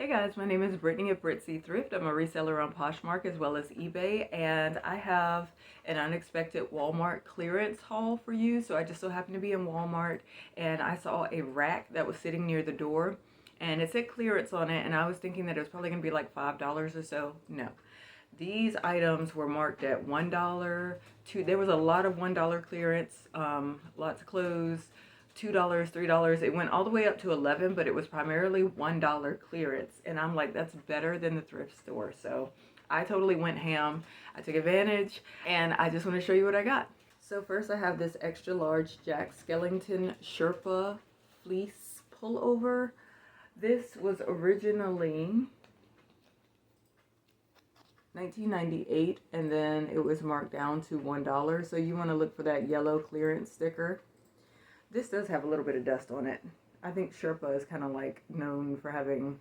Hey guys, my name is Brittany of Britzy Thrift. I'm a reseller on Poshmark as well as eBay, and I have an unexpected Walmart clearance haul for you. So I just so happened to be in Walmart and I saw a rack that was sitting near the door and it said clearance on it, and I was thinking that it was probably going to be like $5 or so. No. These items were marked at $1, there was a lot of $1 clearance, lots of clothes, $2, $3. It went all the way up to 11, but it was primarily $1 clearance. And I'm like, that's better than the thrift store. So I totally went ham. I took advantage, and I just want to show you what I got. So first I have this extra large Jack Skellington Sherpa fleece pullover. This was originally $19.98, and then it was marked down to $1. So you want to look for that yellow clearance sticker. This does have a little bit of dust on it. I think Sherpa is kind of like known for having,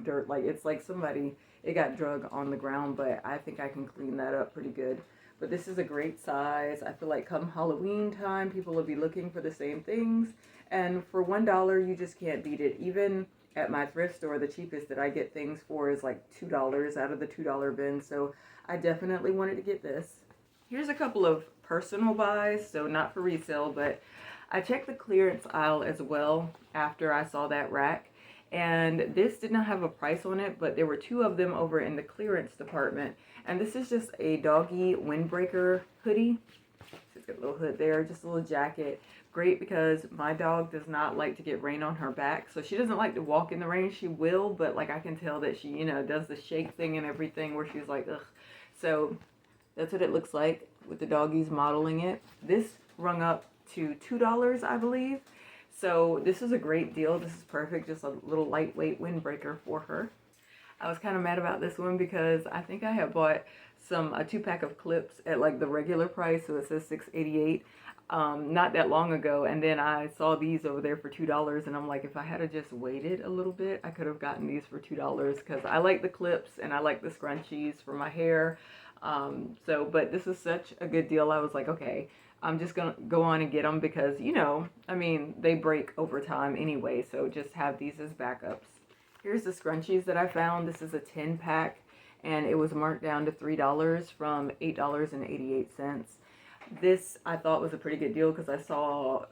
dirt. Like it's like it got drug on the ground, but I think I can clean that up pretty good. But this is a great size. I feel like come Halloween time, people will be looking for the same things. And for $1, you just can't beat it. Even at my thrift store, the cheapest that I get things for is like $2 out of the $2 bin. So I definitely wanted to get this. Here's a couple of personal buys, so not for resale, but I checked the clearance aisle as well after I saw that rack, and this did not have a price on it, but there were two of them over in the clearance department. And this is just a doggy windbreaker hoodie. It's got a little hood there, just a little jacket. Great because my dog does not like to get rain on her back, so she doesn't like to walk in the rain. She will, but like I can tell that she, does the shake thing and everything where she's like, ugh. So that's what it looks like with the doggies modeling it. This rung up to $2, I believe. So this is a great deal. This is perfect. Just a little lightweight windbreaker for her. I was kind of mad about this one because I think I had bought a 2-pack of clips at like the regular price, so it says $6.88, not that long ago, and then I saw these over there for $2, and I'm like, if I had just waited a little bit, I could have gotten these for $2 because I like the clips and I like the scrunchies for my hair. But this is such a good deal. I was like, okay, I'm just gonna go on and get them because, they break over time anyway, so just have these as backups. Here's the scrunchies that I found. This is a 10-pack, and it was marked down to $3 from $8.88. This I thought was a pretty good deal because I saw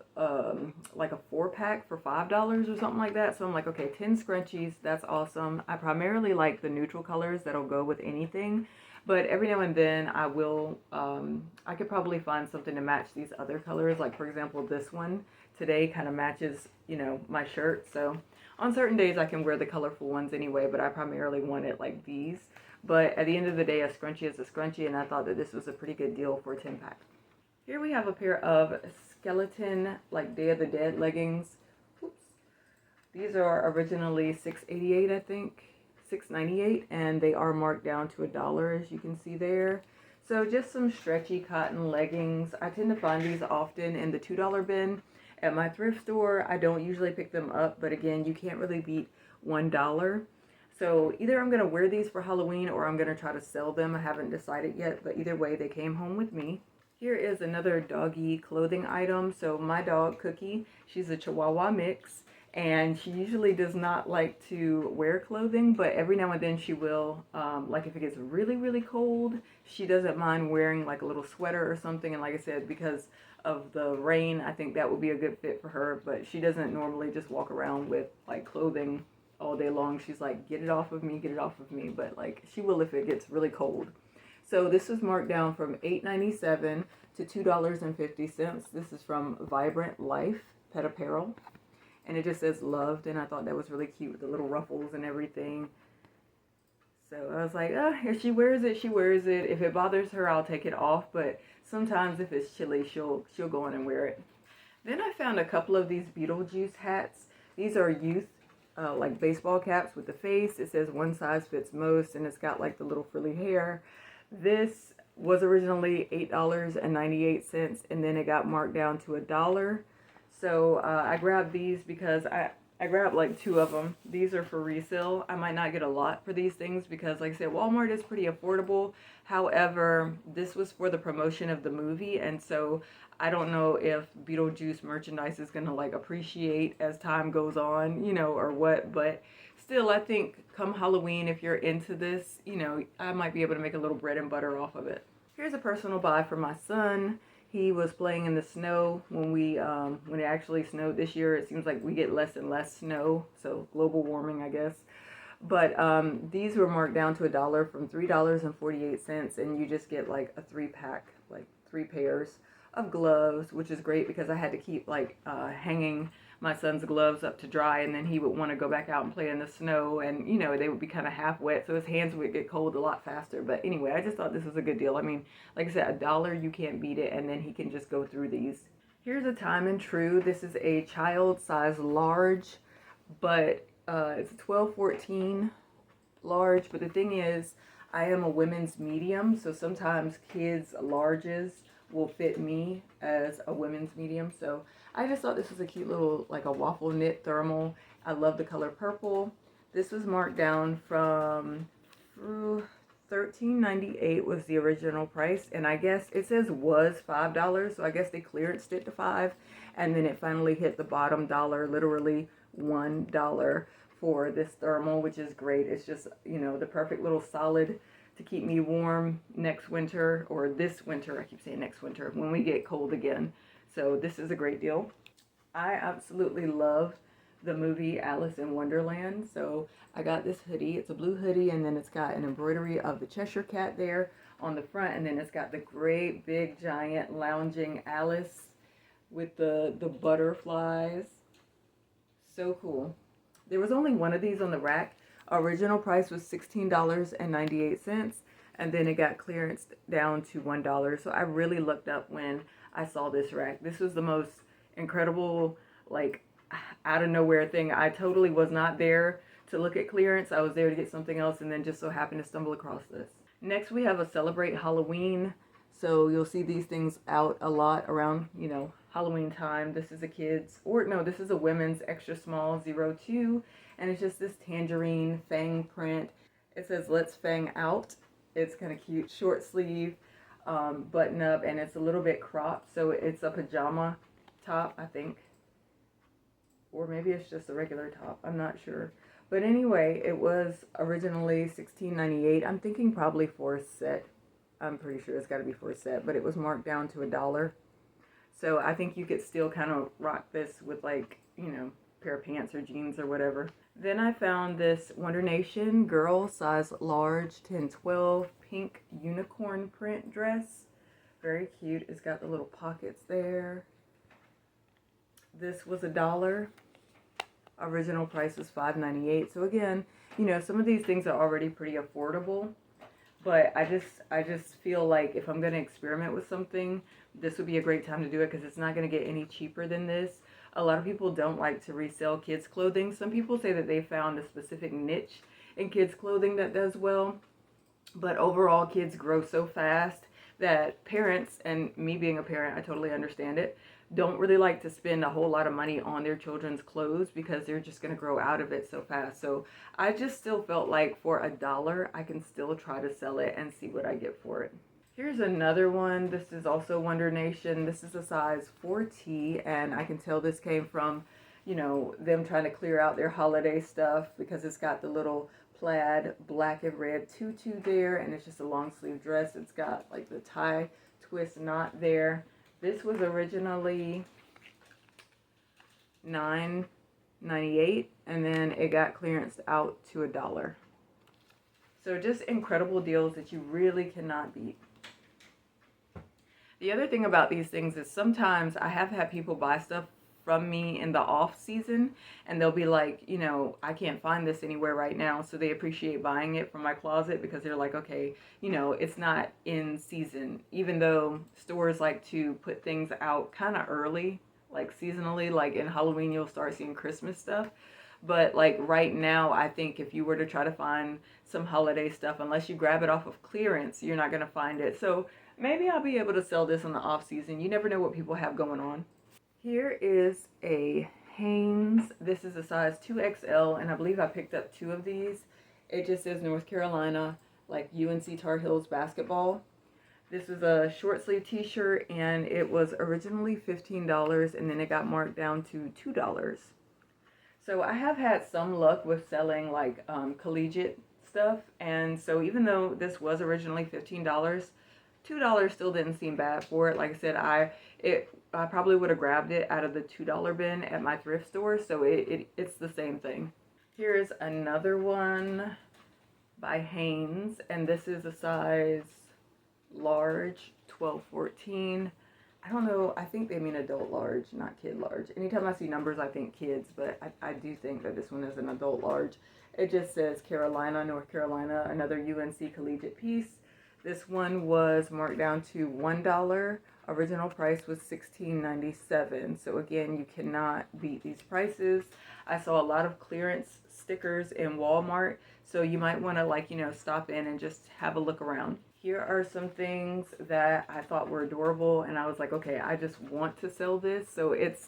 like a 4-pack for $5 or something like that. So I'm like, okay, 10 scrunchies, that's awesome. I primarily like the neutral colors that'll go with anything, but every now and then I will, I could probably find something to match these other colors. Like for example, this one today kind of matches, my shirt. So on certain days I can wear the colorful ones anyway, but I primarily want it like these. But at the end of the day, a scrunchie is a scrunchie, and I thought that this was a pretty good deal for a 10-pack. Here we have a pair of skeleton, like Day of the Dead leggings. Oops. These are originally $6.88, I think, $6.98, and they are marked down to $1, as you can see there. So just some stretchy cotton leggings. I tend to find these often in the $2 bin. At my thrift store, I don't usually pick them up, but again, you can't really beat $1. So either I'm going to wear these for Halloween or I'm going to try to sell them. I haven't decided yet, but either way, they came home with me. Here is another doggy clothing item. So my dog, Cookie, she's a Chihuahua mix, and she usually does not like to wear clothing, but every now and then she will. Like if it gets really, really cold, she doesn't mind wearing like a little sweater or something. And like I said, because of the rain, I think that would be a good fit for her, but she doesn't normally just walk around with like clothing all day long. She's like, get it off of me, get it off of me, but like she will if it gets really cold. So this was marked down from $8.97 to $2.50. This is from Vibrant Life Pet Apparel, and it just says loved, and I thought that was really cute with the little ruffles and everything. So I was like, if she wears it, she wears it. If it bothers her, I'll take it off, but sometimes if it's chilly, she'll go on and wear it. Then I found a couple of these Beetlejuice hats. These are youth like baseball caps with the face. It says one size fits most, and it's got like the little frilly hair. This was originally $8.98, and then it got marked down to $1. So I grabbed these because I grabbed like 2 of them. These are for resale. I might not get a lot for these things because, like I said, Walmart is pretty affordable. However, this was for the promotion of the movie, and so I don't know if Beetlejuice merchandise is going to like appreciate as time goes on, or what, but still, I think come Halloween, if you're into this, you know, I might be able to make a little bread and butter off of it. Here's a personal buy for my son. He was playing in the snow when it actually snowed this year. It seems like we get less and less snow, so global warming, I guess. But these were marked down to $1 from $3.48, and you just get like a 3-pack, like 3 pairs of gloves, which is great because I had to keep like hanging my son's gloves up to dry, and then he would want to go back out and play in the snow, and you know, they would be kind of half wet, so his hands would get cold a lot faster. But anyway, I just thought this was a good deal. I mean, like I said, $1, you can't beat it, and then he can just go through these. Here's a Time and True. This is a child size large, but it's a 12-14 large. But the thing is, I am a women's medium, so sometimes kids larges will fit me as a women's medium. So I just thought this was a cute little, like a waffle knit thermal. I love the color purple. This was marked down from $13.98 was the original price, and I guess it says was $5, so I guess they clearanced it to $5, and then it finally hit the bottom dollar, literally $1 for this thermal, which is great. It's just, you know, the perfect little solid to keep me warm next winter, or this winter. I keep saying next winter, when we get cold again. So this is a great deal. I absolutely love the movie Alice in Wonderland. So I got this hoodie. It's a blue hoodie, and then it's got an embroidery of the Cheshire Cat there on the front, and then it's got the great big giant lounging Alice with the butterflies. So cool. There was only one of these on the rack. Original price was $16.98, and then it got clearanced down to $1. So I really looked up when I saw this rack. This was the most incredible, like, out of nowhere thing. I totally was not there to look at clearance. I was there to get something else, and then just so happened to stumble across this. Next, we have a Celebrate Halloween. So you'll see these things out a lot around, you know, Halloween time. This is a kid's, or no, this is a women's extra small 02, and it's just this tangerine fang print. It says "Let's Fang Out." It's kind of cute, short sleeve, button up, and it's a little bit cropped, so it's a pajama top, I think, or maybe it's just a regular top. I'm not sure. But anyway, it was originally $16.98. I'm thinking probably for a set. I'm pretty sure it's got to be for a set, but it was marked down to $1. So I think you could still kind of rock this with, like, you know, pair of pants or jeans or whatever. Then I found this Wonder Nation girl size large 10-12 pink unicorn print dress. Very cute. It's got the little pockets there. This was $1. Original price was $5.98. So again, you know, some of these things are already pretty affordable. But I just feel like if I'm going to experiment with something, this would be a great time to do it, because it's not going to get any cheaper than this. A lot of people don't like to resell kids' clothing. Some people say that they found a specific niche in kids' clothing that does well. But overall, kids grow so fast that parents, and me being a parent, I totally understand it, don't really like to spend a whole lot of money on their children's clothes because they're just going to grow out of it so fast. So I just still felt like for $1, I can still try to sell it and see what I get for it. Here's another one. This is also Wonder Nation. This is a size 4T, and I can tell this came from, you know, them trying to clear out their holiday stuff, because it's got the little plaid black and red tutu there, and it's just a long sleeve dress. It's got like the tie twist knot there. This was originally $9.98, and then it got clearanced out to $1. So just incredible deals that you really cannot beat. The other thing about these things is sometimes I have had people buy stuff from me in the off season, and they'll be like, you know, I can't find this anywhere right now. So they appreciate buying it from my closet, because they're like, okay, you know, it's not in season, even though stores like to put things out kind of early, like seasonally, like in Halloween, you'll start seeing Christmas stuff. But like right now, I think if you were to try to find some holiday stuff, unless you grab it off of clearance, you're not going to find it. So maybe I'll be able to sell this in the off season. You never know what people have going on. Here is a Hanes. This is a size 2XL, and I believe I picked up 2 of these. It just says North Carolina, like UNC Tar Heels basketball. This is a short sleeve t-shirt, and it was originally $15, and then it got marked down to $2. So I have had some luck with selling like collegiate stuff, and so even though this was originally $15, $2 still didn't seem bad for it. Like I said, I probably would have grabbed it out of the $2 bin at my thrift store, so it's the same thing. Here's another one by Hanes, and this is a size large, 12-14. I don't know, I think they mean adult large, not kid large. Anytime I see numbers, I think kids, but I do think that this one is an adult large. It just says Carolina, North Carolina, another UNC collegiate piece. This one was marked down to $1. Original price was $16.97. So again, you cannot beat these prices. I saw a lot of clearance stickers in Walmart, so you might want to, like, stop in and just have a look around. Here are some things that I thought were adorable, and I was like, okay, I just want to sell this. So it's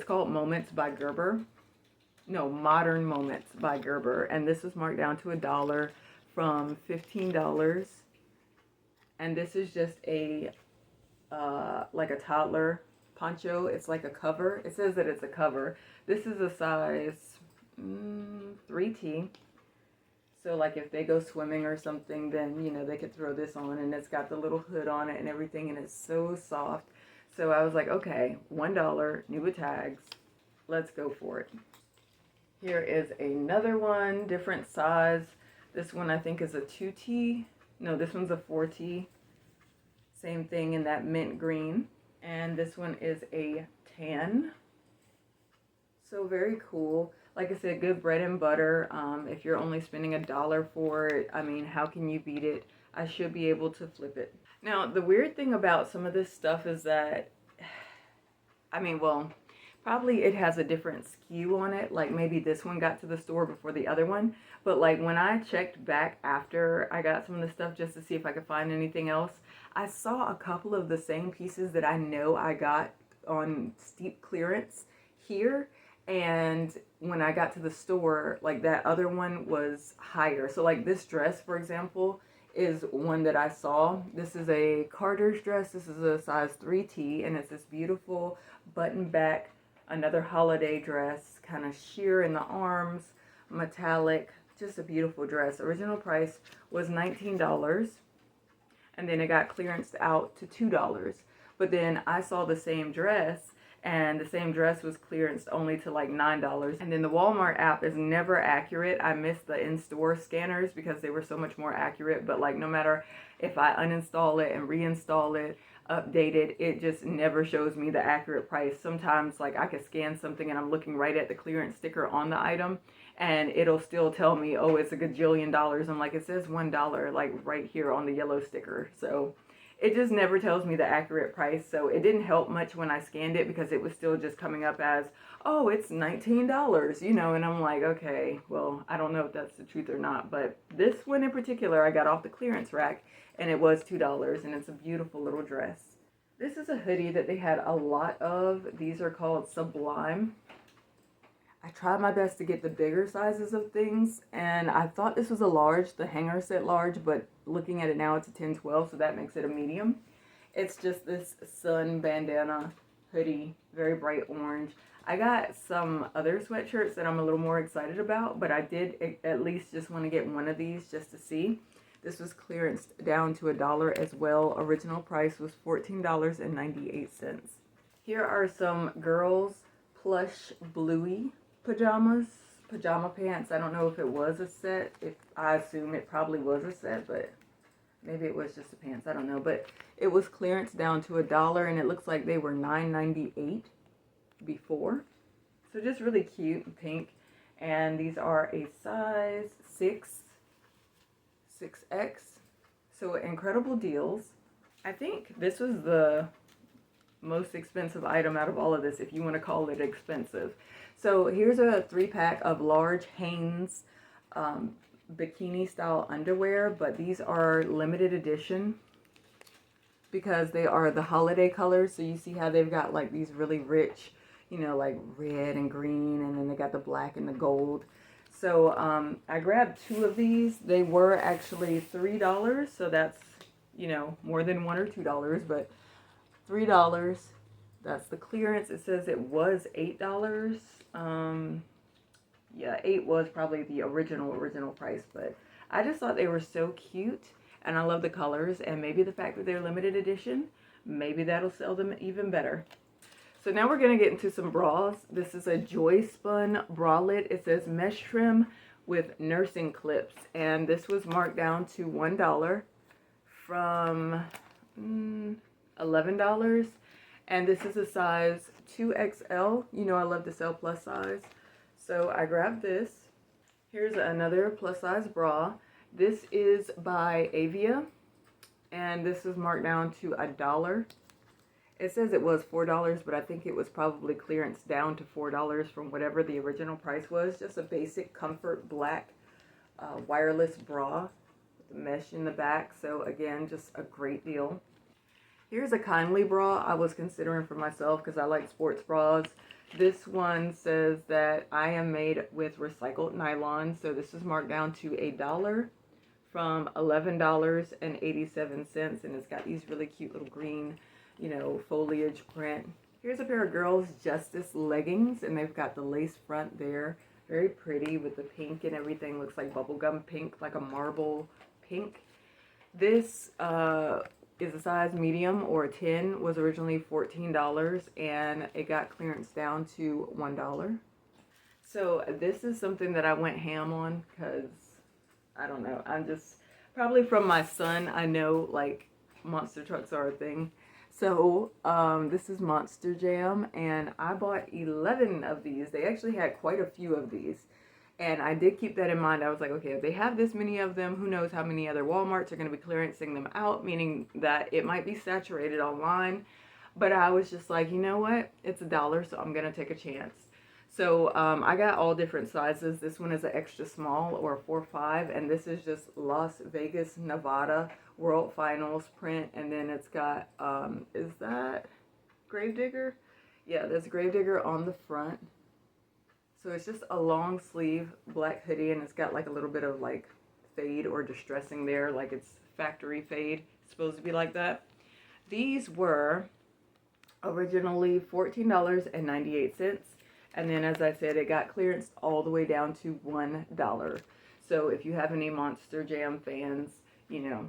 called Moments by Gerber. No, Modern Moments by Gerber, and this was marked down to $1 from $15. And this is just a like a toddler poncho. It's like a cover. It says that it's a cover. This is a size 3T. So like if they go swimming or something, then they could throw this on, and it's got the little hood on it and everything, and it's so soft. So I was like, okay, $1, new with tags. Let's go for it. Here is another one, different size. This one I think is a 2T. No, this one's a 4T. Same thing in that mint green. And this one is a tan. So very cool. Like I said, good bread and butter. If you're only spending $1 for it, I mean, how can you beat it? I should be able to flip it. Now, the weird thing about some of this stuff is that, I mean, well, probably it has a different SKU on it. Like maybe this one got to the store before the other one. But like when I checked back after I got some of the stuff just to see if I could find anything else, I saw a couple of the same pieces that I know I got on steep clearance here. And when I got to the store, like that other one was higher. So like this dress, for example, is one that I saw. This is a Carter's dress. This is a size 3T, and it's this beautiful button back, another holiday dress, kind of sheer in the arms, metallic, just a beautiful dress. Original price was $19, and then it got clearanced out to $2. But then I saw the same dress, and the same dress was clearanced only to like $9. And then the Walmart app is never accurate. I missed the in-store scanners because they were so much more accurate. But like no matter if I uninstall it and reinstall it, update it, it just never shows me the accurate price. Sometimes like I could scan something and I'm looking right at the clearance sticker on the item, and it'll still tell me, oh, it's a gajillion dollars. I'm like, it says $1 like right here on the yellow sticker. So it just never tells me the accurate price. So it didn't help much when I scanned it because it was still just coming up as, oh, it's $19, and I'm like, okay, well, I don't know if that's the truth or not. But this one in particular, I got off the clearance rack, and it was $2, and it's a beautiful little dress. This is a hoodie that they had a lot of. These are called Sublime. I tried my best to get the bigger sizes of things, and I thought this was a large. The hanger said large, but looking at it now, it's a 10-12, so that makes it a medium. It's just this sun bandana hoodie, very bright orange. I got some other sweatshirts that I'm a little more excited about, but I did at least just want to get one of these just to see. This was clearanced down to $1 as well. Original price was $14.98. Here are some girls' plush bluey pajama pants. I don't know if it was a set. I assume it probably was a set, but maybe it was just the pants. I don't know. But it was clearance down to $1, and it looks like they were $9.98 before. So just really cute and pink. And these are a size 6X. So incredible deals. I think this was the most expensive item out of all of this, if you want to call it expensive. So here's a 3-pack of large Hanes bikini style underwear, but these are limited edition because they are the holiday colors. So you see how they've got like these really rich, like red and green, and then they got the black and the gold. So I grabbed 2 of these. They were actually $3, so that's, more than $1 or $2, but $3. That's the clearance. It says it was $8. Yeah, 8 was probably the original price, but I just thought they were so cute, and I love the colors, and maybe the fact that they're limited edition, maybe that'll sell them even better. So now we're going to get into some bras. This is a Joyspun bralette. It says mesh trim with nursing clips, and this was marked down to $1 from $11, and this is a size 2XL. You know I love to sell plus size, so I grabbed this. Here's another plus size bra. This is by Avia, and this is marked down to $1. It says it was $4, but I think it was probably clearance down to $4 from whatever the original price was. Just a basic comfort black wireless bra with mesh in the back. So again, just a great deal. Here's a Kindly bra I was considering for myself because I like sports bras. This one says that I am made with recycled nylon. So this is marked down to $1 from $11.87. And it's got these really cute little green, you know, foliage print. Here's a pair of Girls Justice leggings, and they've got the lace front there. Very pretty with the pink and everything. Looks like bubblegum pink, like a marble pink. This is a size medium or a 10, was originally $14, and it got clearance down to $1. So this is something that I went ham on because, I don't know, I'm just, probably from my son, I know like monster trucks are a thing. So this is Monster Jam, and I bought 11 of these. They actually had quite a few of these, and I did keep that in mind. I was like, okay, if they have this many of them, who knows how many other Walmarts are going to be clearancing them out, meaning that it might be saturated online. But I was just like, you know what? It's $1, so I'm going to take a chance. So I got all different sizes. This one is an extra small or a 4-5, and this is just Las Vegas, Nevada World Finals print. And then it's got, is that Gravedigger? Yeah, there's Gravedigger on the front. So it's just a long sleeve black hoodie, and it's got like a little bit of like fade or distressing there, like it's factory fade. It's supposed to be like that. These were originally $14.98. And then, as I said, it got clearanced all the way down to $1. So if you have any Monster Jam fans, you know,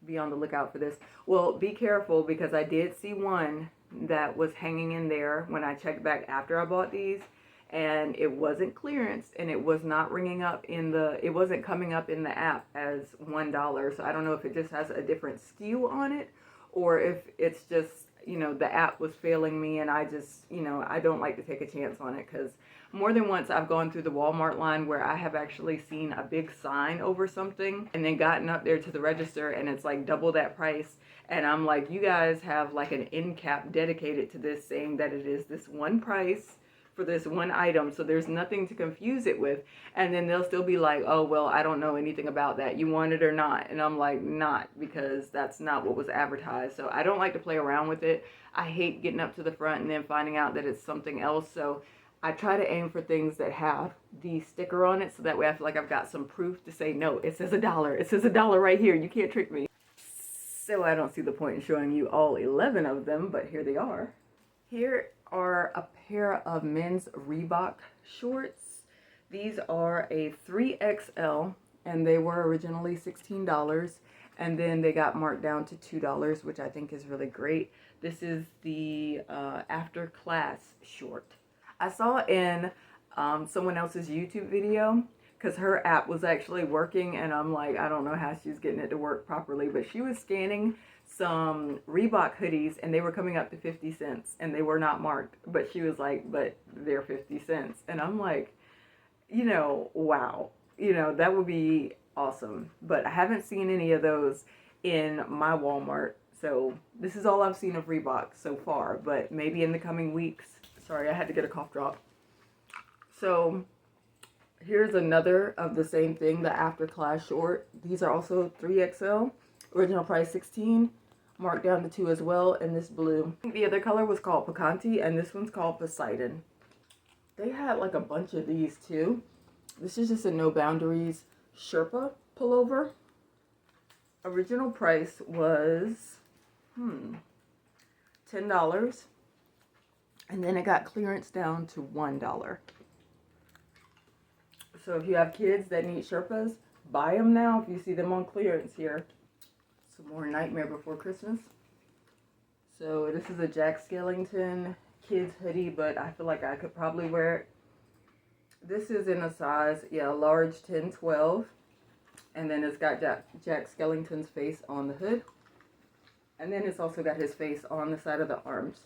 be on the lookout for this. Well, be careful, because I did see one that was hanging in there when I checked back after I bought these, and it wasn't clearanced, and it was not ringing up in the, it wasn't coming up in the app as $1. So I don't know if it just has a different SKU on it, or if it's just, you know, the app was failing me, and I just, you know, I don't like to take a chance on it, because more than once I've gone through the Walmart line where I have actually seen a big sign over something and then gotten up there to the register and it's like double that price. And I'm like, you guys have like an end cap dedicated to this, saying that it is this one price for this one item, so there's nothing to confuse it with. And then they'll still be like, oh, well, I don't know anything about that, you want it or not? And I'm like, not, because that's not what was advertised. So I don't like to play around with it. I hate getting up to the front and then finding out that it's something else. So I try to aim for things that have the sticker on it, so that way I feel like I've got some proof to say, no, it says $1. It says $1 right here. You can't trick me. So I don't see the point in showing you all 11 of them, but here they are. Here are a pair of men's Reebok shorts. These are a 3XL, and they were originally $16, and then they got marked down to $2, which I think is really great. This is the after class short. I saw in someone else's YouTube video, because her app was actually working, and I'm like, I don't know how she's getting it to work properly, but she was scanning some Reebok hoodies, and they were coming up to 50 cents, and they were not marked, but she was like, but they're 50 cents. And I'm like, you know, wow, you know, that would be awesome. But I haven't seen any of those in my Walmart, so this is all I've seen of Reebok so far, but maybe in the coming weeks. Sorry, I had to get a cough drop. So here's another of the same thing, the after class short. These are also 3XL. Original price $16, marked down to $2 as well, in this blue. The other color was called Picante, and this one's called Poseidon. They had like a bunch of these too. This is just a No Boundaries Sherpa pullover. Original price was $10, and then it got clearance down to $1. So if you have kids that need Sherpas, buy them now if you see them on clearance here. Some more Nightmare Before Christmas. So this is a Jack Skellington kids hoodie, but I feel like I could probably wear it. This is in a size, yeah, large 10, 12. And then it's got Jack Skellington's face on the hood. And then it's also got his face on the side of the arms.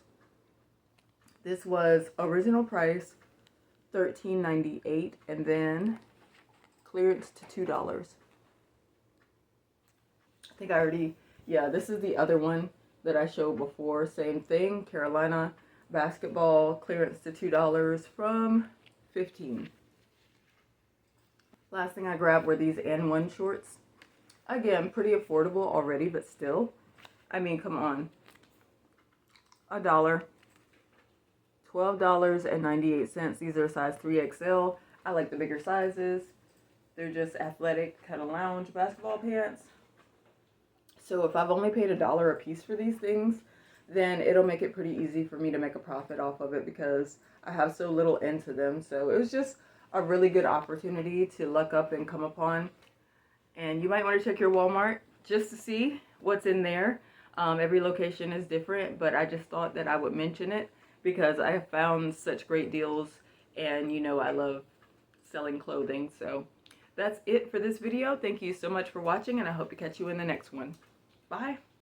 This was original price $13.98, and then clearance to $2. I think I already, yeah, this is the other one that I showed before. Same thing, Carolina basketball, clearance to $2 from $15. Last thing I grabbed were these N1 shorts. Again, pretty affordable already, but still. I mean, come on. $1. $12.98. These are size 3XL. I like the bigger sizes. They're just athletic, kind of lounge basketball pants. So if I've only paid $1 a piece for these things, then it'll make it pretty easy for me to make a profit off of it because I have so little into them. So it was just a really good opportunity to luck up and come upon. And you might want to check your Walmart just to see what's in there. Every location is different, but I just thought that I would mention it because I have found such great deals, and you know I love selling clothing. So that's it for this video. Thank you so much for watching, and I hope to catch you in the next one. Bye.